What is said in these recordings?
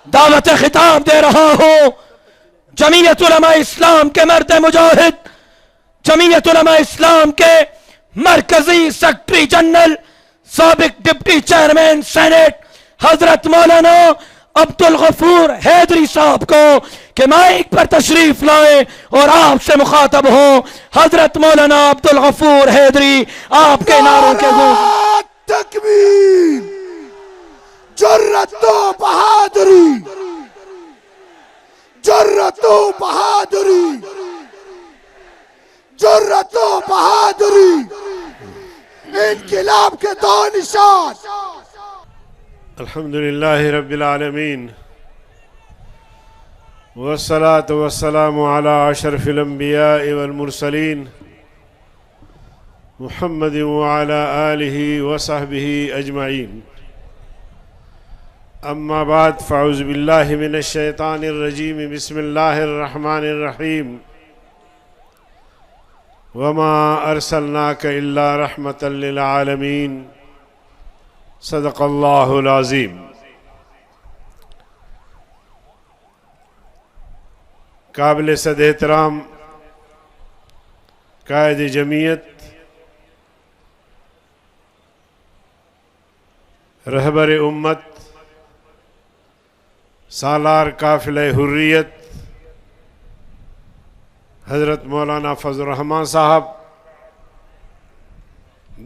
दावत खिताब दे रहा हूं जमीयत उलमा इस्लाम के मर्द मुजाहिद, जमीयत उलमा इस्लाम के मरकजी सेक्रेटरी जनरल, साबिक डिप्टी चेयरमैन सेनेट हजरत मौलाना अब्दुल गफूर हैदरी साहब को कि माइक पर तशरीफ लाए और आपसे मुखातब हो। हजरत मौलाना अब्दुल गफूर हैदरी, आपके नारों के तकबीर, जुर्रतो बहादुरी, जुर्रतो बहादुरी, जुर्रतो बहादुरी, इनकिलाब के दो निशान। अल्हम्दुलिल्लाहि रब्बिल आलमीन वस्सलातु वस्सलामु अला अशरफिल अंबिया वल मुरसलीन मुहम्मद व अला आलिहि व सहबिहि अजमईन। अम्मा बाद फ़अऊज़ु बिल्लाहि मिनश शैतानिर रजीम। बिस्मिल्लाहिर रहमानिर रहीम। वमा अरसलनाका इल्ला रहमतल लिल आलमीन। सदक़ल्लाहुल अज़ीम। काबिल सद एहतराम कायद जमीयत, रहबर उम्मत, सालार काफिले हुर्रियत हज़रत मौलाना फज़लुर रहमान साहब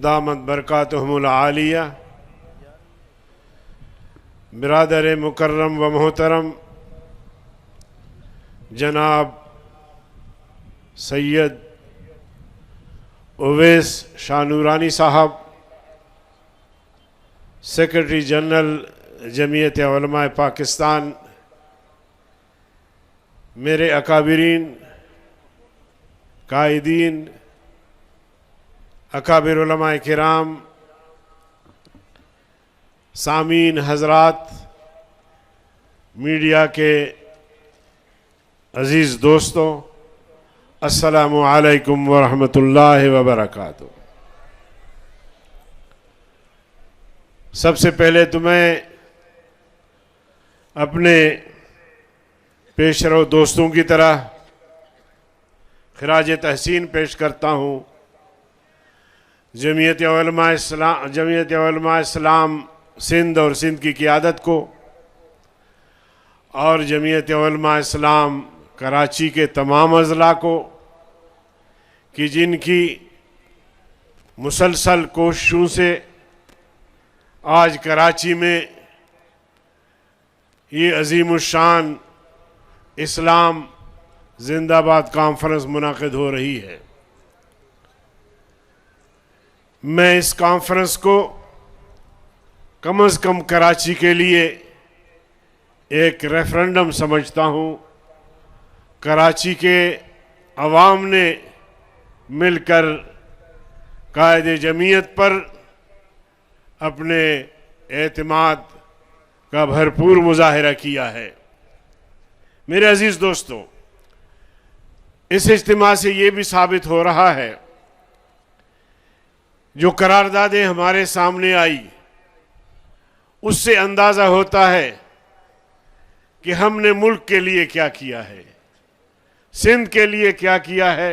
दामत बरकातुहुमुल आलिया, बिरादर मुकर्रम व मोहतरम जनाब सैयद उवैस शाह नूरानी साहब, सेक्रेटरी जनरल जमीयत उलमा पाकिस्तान, मेरे अकाबिरीन, कायदीन, अकाबिर उलमा किराम, सामीन हजरात, मीडिया के अज़ीज़ दोस्तों, अस्सलामु अलैकुम व रहमतुल्लाहि व बरकातुहू। सबसे पहले तो मैं अपने पेशरो दोस्तों की तरह खिराज तहसीन पेश करता हूँ जमीयत उलमा इस्लाम सिंध और सिंध की क़ियादत को और जमीयत उलमा इस्लाम कराची के तमाम अज़ला को कि जिनकी मुसलसल कोशिशों से आज कराची में ये अज़ीमुश्शान इस्लाम जिंदाबाद कॉन्फ्रेंस मुनाक़िद हो रही है। मैं इस कॉन्फ्रेंस को कम अज़ कम कराची के लिए एक रेफरेंडम समझता हूँ। कराची के अवाम ने मिलकर कायद जमीयत पर अपने एतमाद का भरपूर मुजाहिरा किया है। मेरे अजीज़ दोस्तों, इस इज्तिमा से ये भी साबित हो रहा है, जो करारदादें हमारे सामने आई उससे अंदाज़ा होता है कि हमने मुल्क के लिए क्या किया है, सिंध के लिए क्या किया है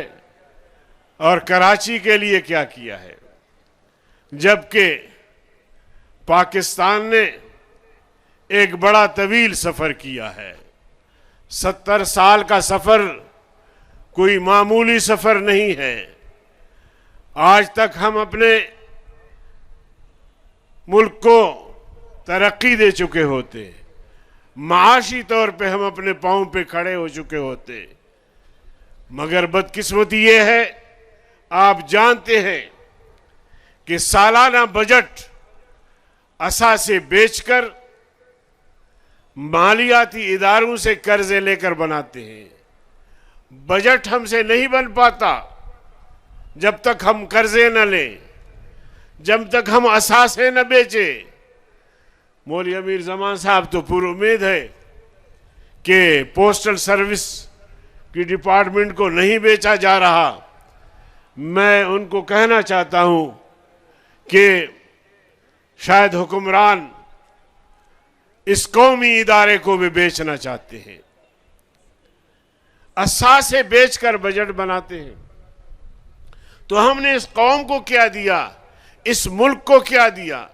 और कराची के लिए क्या किया है। जबकि पाकिस्तान ने एक बड़ा तवील सफ़र किया है। 70 साल का सफ़र कोई मामूली सफ़र नहीं है। आज तक हम अपने मुल्क को तरक्की दे चुके होते, माशी तौर पे हम अपने पाँव पे खड़े हो चुके होते, मगर बदकिस्मती ये है, आप जानते हैं कि सालाना बजट असासे बेचकर मालियाती इदारों से कर्जे लेकर बनाते हैं। बजट हमसे नहीं बन पाता जब तक हम कर्जे न लें, जब तक हम असासे न बेचें। मौलवी अमीर ज़मान साहब तो पूरी उम्मीद है कि पोस्टल सर्विस की डिपार्टमेंट को नहीं बेचा जा रहा। मैं उनको कहना चाहता हूं कि शायद हुक्मरान इस कौमी इदारे को भी बेचना चाहते हैं, असासे बेचकर बजट बनाते हैं। तो हमने इस कौम को क्या दिया, इस मुल्क को क्या दिया?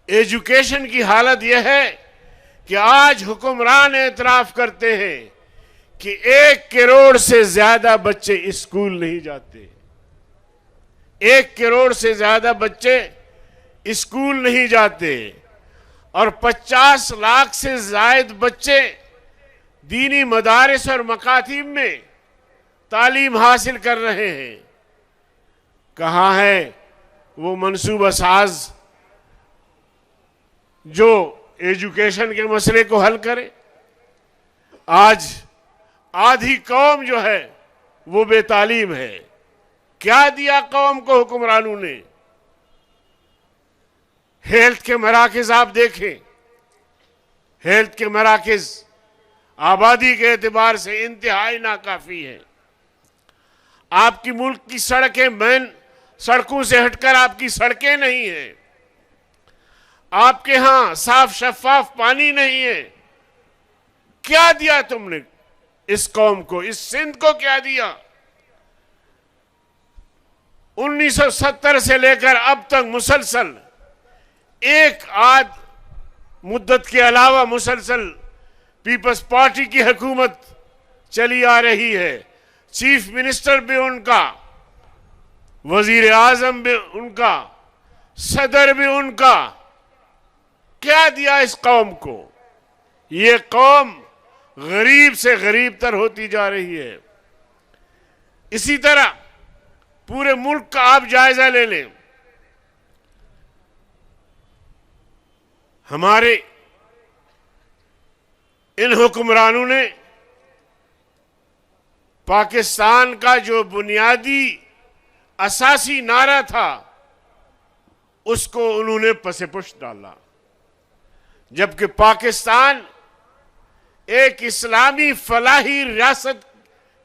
एजुकेशन की हालत यह है कि आज हुक्मरान एतराफ करते हैं कि 1 करोड़ से ज्यादा बच्चे स्कूल नहीं जाते। 1 करोड़ से ज्यादा बच्चे स्कूल नहीं जाते और 50 लाख से जायद बच्चे दीनी मदारिस और मकातीब में तालीम हासिल कर रहे हैं। कहाँ है वो मंसूबा साज जो एजुकेशन के मसले को हल करे? आज आधी कौम जो है वो बेतालीम है। क्या दिया कौम को हुक्मरानों ने? हेल्थ के मराकज आप देखें, हेल्थ के मराकज आबादी के एतबार से इंतहाई नाकाफी है। आपकी मुल्क की सड़कें मेन सड़कों से हटकर आपकी सड़कें नहीं हैं। आपके यहां साफ शफाफ पानी नहीं है। क्या दिया तुमने इस कौम को, इस सिंध को क्या दिया? 1970 से लेकर अब तक मुसलसल एक आध मुद्दत के अलावा मुसलसल पीपल्स पार्टी की हुकूमत चली आ रही है। चीफ मिनिस्टर भी उनका, वजीर आजम भी उनका, सदर भी उनका। क्या दिया इस कौम को? ये कौम गरीब से गरीब तर होती जा रही है। इसी तरह पूरे मुल्क का आप जायजा ले लें। हमारे इन हुक्मरानों ने पाकिस्तान का जो बुनियादी असासी नारा था उसको उन्होंने पसेपुश डाला, जबकि पाकिस्तान एक इस्लामी फलाही रियासत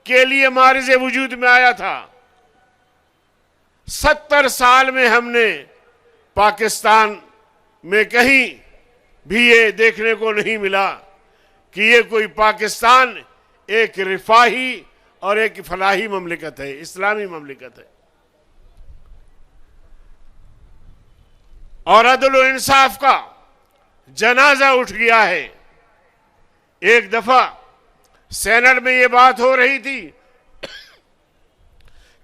के लिए मारिज वजूद में आया था। 70 साल में हमने पाकिस्तान में कहीं भी ये देखने को नहीं मिला कि ये कोई पाकिस्तान एक रिफाही और एक फलाही ममलिकत है, इस्लामी ममलिकत है। और अदल और इंसाफ का जनाजा उठ गया है। एक दफा सेनेट में ये बात हो रही थी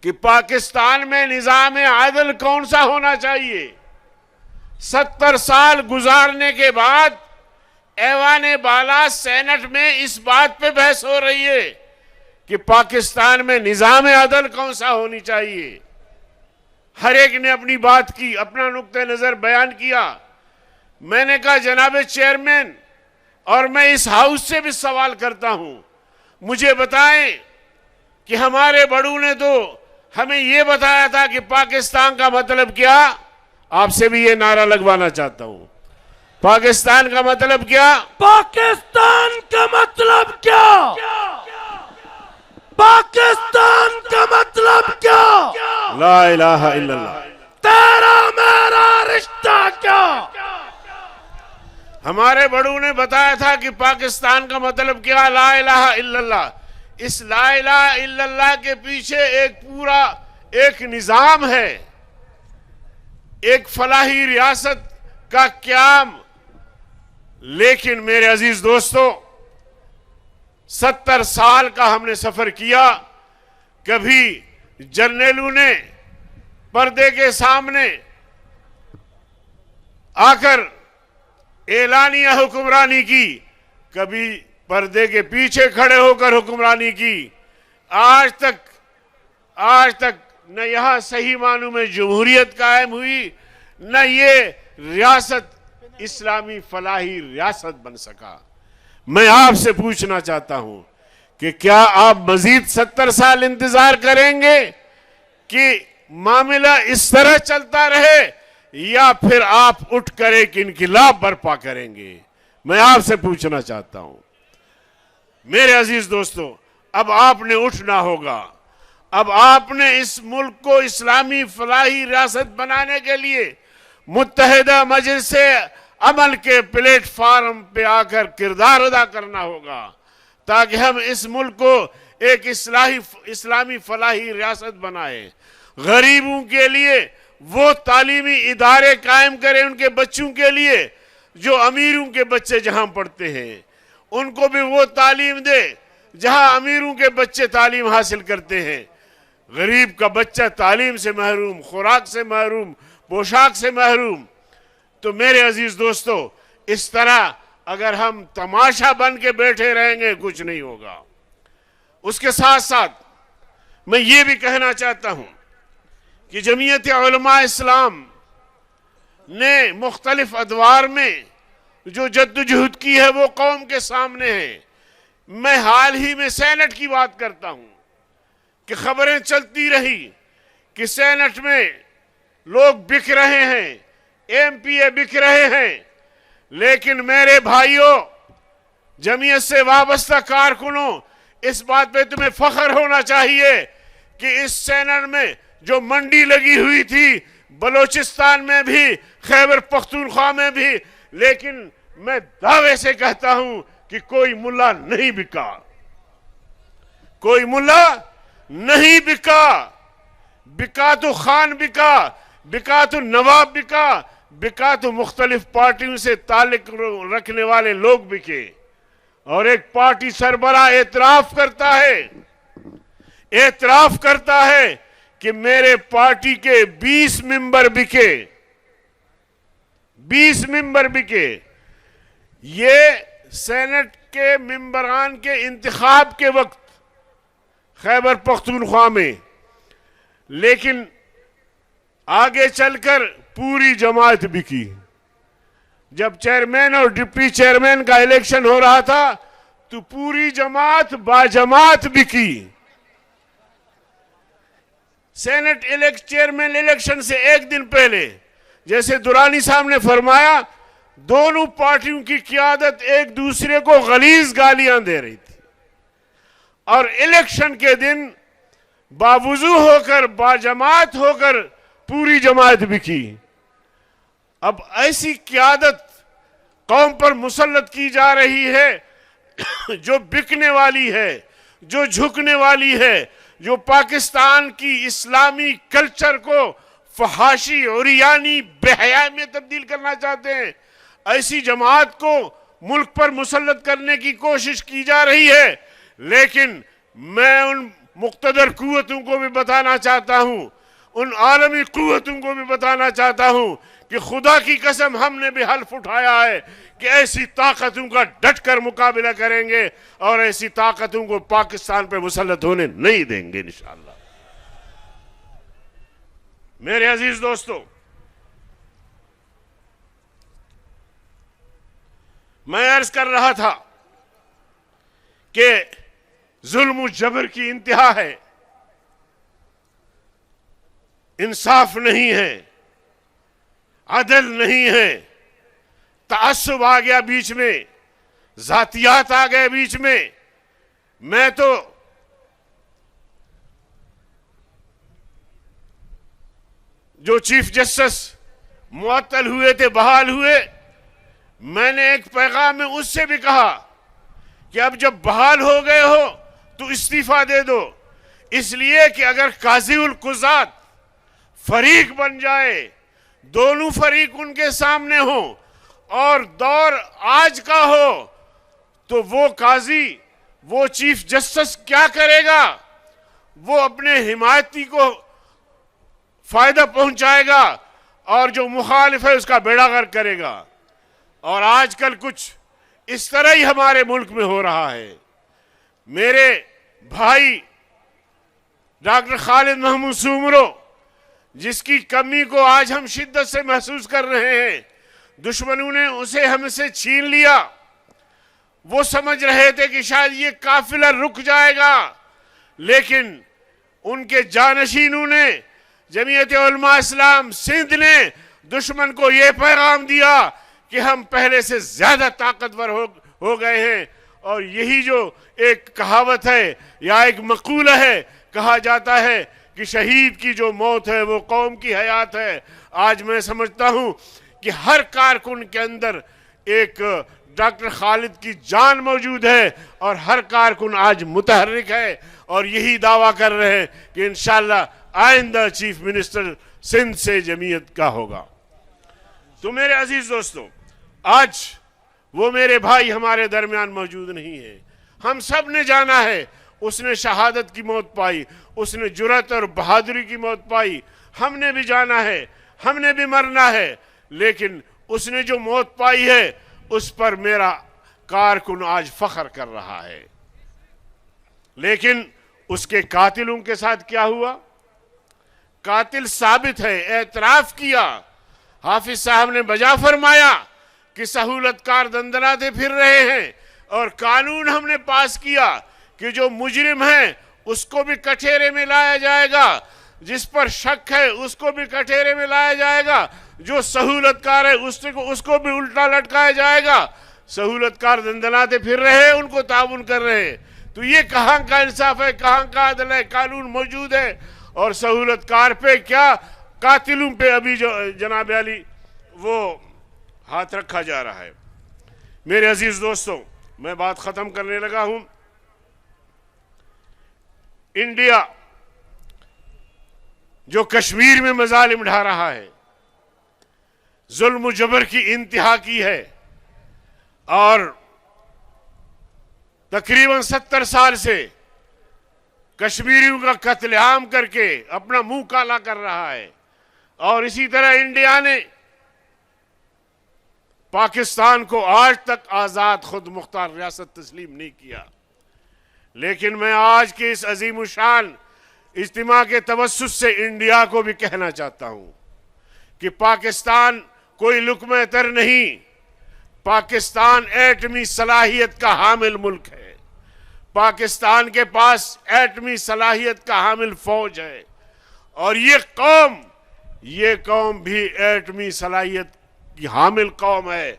कि पाकिस्तान में निजाम आदल कौन सा होना चाहिए। 70 साल गुजारने के बाद ऐवान बाला सेनेट में इस बात पे बहस हो रही है कि पाकिस्तान में निजाम आदल कौन सा होनी चाहिए। हर एक ने अपनी बात की, अपना नुक्ते नजर बयान किया। मैंने कहा जनाब चेयरमैन, और मैं इस हाउस से भी सवाल करता हूं, मुझे बताएं कि हमारे बड़ों ने तो हमें यह बताया था कि पाकिस्तान का मतलब क्या। आपसे भी ये नारा लगवाना चाहता हूं, पाकिस्तान का मतलब क्या? पाकिस्तान का मतलब क्या? पाकिस्तान का मतलब क्या? ला इलाहा इल्लल्लाह। तेरा मेरा रिश्ता क्या? हमारे बड़ों ने बताया था कि पाकिस्तान का मतलब क्या? ला इलाहा इल्लल्लाह। इस ला इलाहा इल्लल्लाह के पीछे एक पूरा एक निजाम है, एक फलाही रियासत का क्याम। लेकिन मेरे अजीज दोस्तों, 70 साल का हमने सफर किया। कभी जर्नैलों ने पर्दे के सामने आकर एलानिया हुक्मरानी की, कभी पर्दे के पीछे खड़े होकर हुक्मरानी की। आज तक न यहां सही मानों में जमहूरियत कायम हुई, न ये रियासत इस्लामी फलाही रियासत बन सका। मैं आपसे पूछना चाहता हूं कि क्या आप मजीद 70 साल इंतजार करेंगे कि मामला इस तरह चलता रहे, या फिर आप उठ कर एक इनकिलाब बर्पा करेंगे? मैं आपसे पूछना चाहता हूं। मेरे अजीज दोस्तों, अब आपने उठना होगा। अब आपने इस मुल्क को इस्लामी फलाही रियासत बनाने के लिए मुत्तहिदा मजलिस अमल के प्लेटफॉर्म पे आकर किरदार अदा करना होगा, ताकि हम इस मुल्क को एक इस्लामी फलाही रियासत बनाए। गरीबों के लिए वो तालीमी इदारे कायम करें उनके बच्चों के लिए जो अमीरों के बच्चे जहां पढ़ते हैं, उनको भी वो तालीम दे जहां अमीरों के बच्चे तालीम हासिल करते हैं। गरीब का बच्चा तालीम से महरूम, खुराक से महरूम, पोशाक से महरूम। तो मेरे अजीज दोस्तों, इस तरह अगर हम तमाशा बन के बैठे रहेंगे कुछ नहीं होगा। उसके साथ साथ मैं ये भी कहना चाहता हूं कि जमीयत उलमा इस्लाम ने मुख्तलिफ अदवार में जो जद्दोजहद की है वो कौम के सामने है। मैं हाल ही में सेनेट की बात करता हूं कि खबरें चलती रही कि सेनेट में लोग बिक रहे हैं, एमपीए बिक रहे हैं। लेकिन मेरे भाइयों, जमीयत से वाबस्ता कारकुनों, इस बात पे तुम्हें फख्र होना चाहिए कि इस सेनेट में जो मंडी लगी हुई थी, बलोचिस्तान में भी, खैबर पख्तूनख्वा में भी, लेकिन मैं दावे से कहता हूं कि कोई मुल्ला नहीं बिका, कोई मुल्ला नहीं बिका। बिका तो खान बिका, बिका तो नवाब बिका, बिका तो मुख्तलिफ पार्टियों से ताल्लुक रखने वाले लोग बिके। और एक पार्टी सरबराह एतराफ करता है कि मेरे पार्टी के 20 मेंबर बिके, 20 मेंबर बिके। ये सेनेट के मेंबरान के इंतखाब के वक्त खैबर पख्तूनख्वा में, लेकिन आगे चलकर पूरी जमात बिकी। जब चेयरमैन और डिप्टी चेयरमैन का इलेक्शन हो रहा था तो पूरी जमात बाजमात बिकी। सेनेट चेयरमैन इलेक्शन से एक दिन पहले, जैसे दुरानी साहब ने फरमाया, दोनों पार्टियों की क़ियादत एक दूसरे को गलीज गालियां दे रही थी, और इलेक्शन के दिन बावजू होकर, बाजमात होकर पूरी जमात बिकी। अब ऐसी क़ियादत कौम पर मुसल्लत की जा रही है जो बिकने वाली है, जो झुकने वाली है, जो पाकिस्तान की इस्लामी कल्चर को फहाशी और यानी बेहया में तब्दील करना चाहते हैं। ऐसी जमात को मुल्क पर मुसल्लत करने की कोशिश की जा रही है। लेकिन मैं उन मुक़्तदर कुव्वतों को भी बताना चाहता हूं, उन आलमी कुव्वतों को भी बताना चाहता हूं कि खुदा की कसम हमने भी हल्फ उठाया है कि ऐसी ताकतों का डटकर मुकाबला करेंगे और ऐसी ताकतों को पाकिस्तान पे मुसल्लत होने नहीं देंगे इंशाअल्लाह। मेरे अजीज दोस्तों, मैं अर्ज कर रहा था कि जुल्म जबर की इंतहा है, इंसाफ नहीं है, अदल नहीं है, तअस्सुब आ गया बीच में, जातियात आ गए बीच में। मैं तो जो चीफ जस्टिस मुअत्तल हुए थे, बहाल हुए, मैंने एक पैगाम में उससे भी कहा कि अब जब बहाल हो गए हो तो इस्तीफा दे दो, इसलिए कि अगर काज़ी उल कुज़ात फरीक बन जाए, दोनों फरीक उनके सामने हो और दौर आज का हो, तो वो काजी, वो चीफ जस्टिस क्या करेगा? वो अपने हिमायती को फायदा पहुंचाएगा और जो मुखालिफ है उसका बेड़ागर्क करेगा। और आजकल कुछ इस तरह ही हमारे मुल्क में हो रहा है। मेरे भाई डॉक्टर खालिद महमूद सुमरो, जिसकी कमी को आज हम शिद्दत से महसूस कर रहे हैं, दुश्मनों ने उसे हमसे छीन लिया। वो समझ रहे थे कि शायद ये काफिला रुक जाएगा, लेकिन उनके जानशीनों ने, जमीयत उलमा इस्लाम सिंध ने दुश्मन को ये पैगाम दिया कि हम पहले से ज्यादा ताकतवर हो गए हैं। और यही जो एक कहावत है या एक मकूला है, कहा जाता है कि शहीद की जो मौत है वो कौम की हयात है। आज मैं समझता हूं कि हर कारकुन के अंदर एक डॉक्टर खालिद की जान मौजूद है और हर कारकुन आज मुतहर्रिक है और यही दावा कर रहे हैं कि इंशाअल्लाह आइंदा चीफ मिनिस्टर सिंध से जमीयत का होगा। तो मेरे अजीज दोस्तों, आज वो मेरे भाई हमारे दरमियान मौजूद नहीं है। हम सब ने जाना है उसने शहादत की मौत पाई, उसने जुर्रत और बहादुरी की मौत पाई। हमने भी जाना है, हमने भी मरना है, लेकिन उसने जो मौत पाई है उस पर मेरा कारकुन आज फख्र कर रहा है। लेकिन उसके कातिलों के साथ क्या हुआ? कातिल साबित है, एतराफ किया। हाफिज साहब ने बजा फरमाया कि सहूलतकार दंदनाते फिर रहे हैं और कानून हमने पास किया कि जो मुजरिम है उसको भी कठेरे में लाया जाएगा, जिस पर शक है उसको भी कठेरे में लाया जाएगा, जो सहूलतकार है उसको भी उल्टा लटकाया जाएगा। सहूलतकार दंदनाते फिर रहे हैं, उनको ताउन कर रहे हैं। तो ये कहाँ का इंसाफ है, कहाँ का अदल है? कानून मौजूद है और सहूलतकार पे क्या, कातिलों पे अभी जो जनाब अली वो हाथ रखा जा रहा है। मेरे अजीज दोस्तों, मैं बात खत्म करने लगा हूं। इंडिया जो कश्मीर में मजालिम ढा रहा है, जुल्म जबर की इंतहा की है और तकरीबन 70 साल से कश्मीरियों का कत्लेआम करके अपना मुंह काला कर रहा है। और इसी तरह इंडिया ने पाकिस्तान को आज तक आजाद खुद मुख्तार रियासत तस्लीम नहीं किया। लेकिन मैं आज के इस अजीम शान इज्तिमा के तवस्सुत से इंडिया को भी कहना चाहता हूं कि पाकिस्तान कोई लुक़्मा तर नहीं, पाकिस्तान एटमी सलाहियत का हामिल मुल्क है। पाकिस्तान के पास एटमी सलाहियत का हामिल फौज है और ये कौम भी एटमी सलाहियत की हामिल कौम है।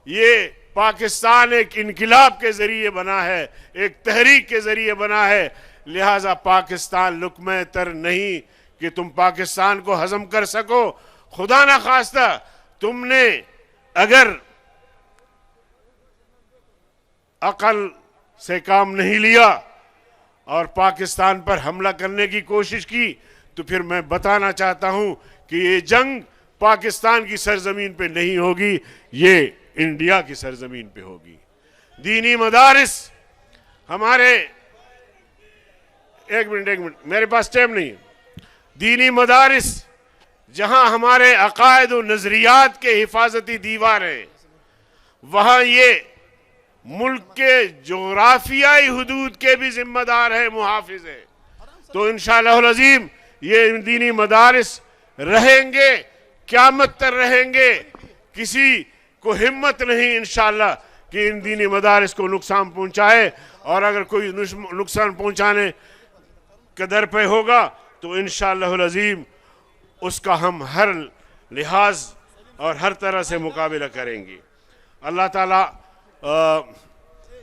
ये पाकिस्तान एक इनकिलाब के जरिए बना है, एक तहरीक के जरिए बना है। लिहाजा पाकिस्तान लुक़्मा तर नहीं कि तुम पाकिस्तान को हजम कर सको। खुदा ना खास्ता तुमने अगर अकल से काम नहीं लिया और पाकिस्तान पर हमला करने की कोशिश की, तो फिर मैं बताना चाहता हूं कि ये जंग पाकिस्तान की सरजमीन पे नहीं होगी, ये इंडिया की सरजमीन पे होगी। दीनी मदारिस हमारे, एक मिनट मेरे पास टाइम नहीं है। दीनी मदारिस जहां हमारे अकायद और नजरियात के हिफाजती दीवार है, वहां ये मुल्क के जोग्राफियाई हुदूद के भी जिम्मेदार है, मुहाफिज है। तो इंशाअल्लाह अज़ीम ये दीनी मदारिस रहेंगे, क़यामत तक रहेंगे। किसी को हिम्मत नहीं इंशाअल्लाह कि इन दीनी मदारिस को नुकसान पहुंचाए, और अगर कोई नुकसान पहुंचाने कदर पे होगा तो इंशाअल्लाह अज़ीम उसका हम हर लिहाज और हर तरह से मुकाबला करेंगे। अल्लाह ताला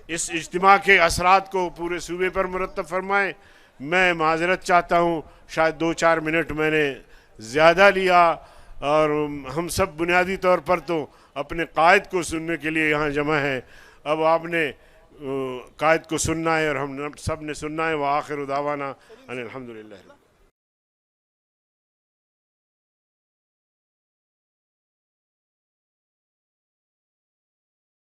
इस इज्तिमा के असरात को पूरे सूबे पर मुरत्तब फरमाए। मैं माजरत चाहता हूँ, शायद 2-4 मिनट मैंने ज़्यादा लिया, और हम सब बुनियादी तौर पर तो अपने कायद को सुनने के लिए यहाँ जमा हैं। अब आपने कायद को सुनना है और हम सब ने सुनना है। व आखिर दावाना अनिल हम्दुलिल्लाह।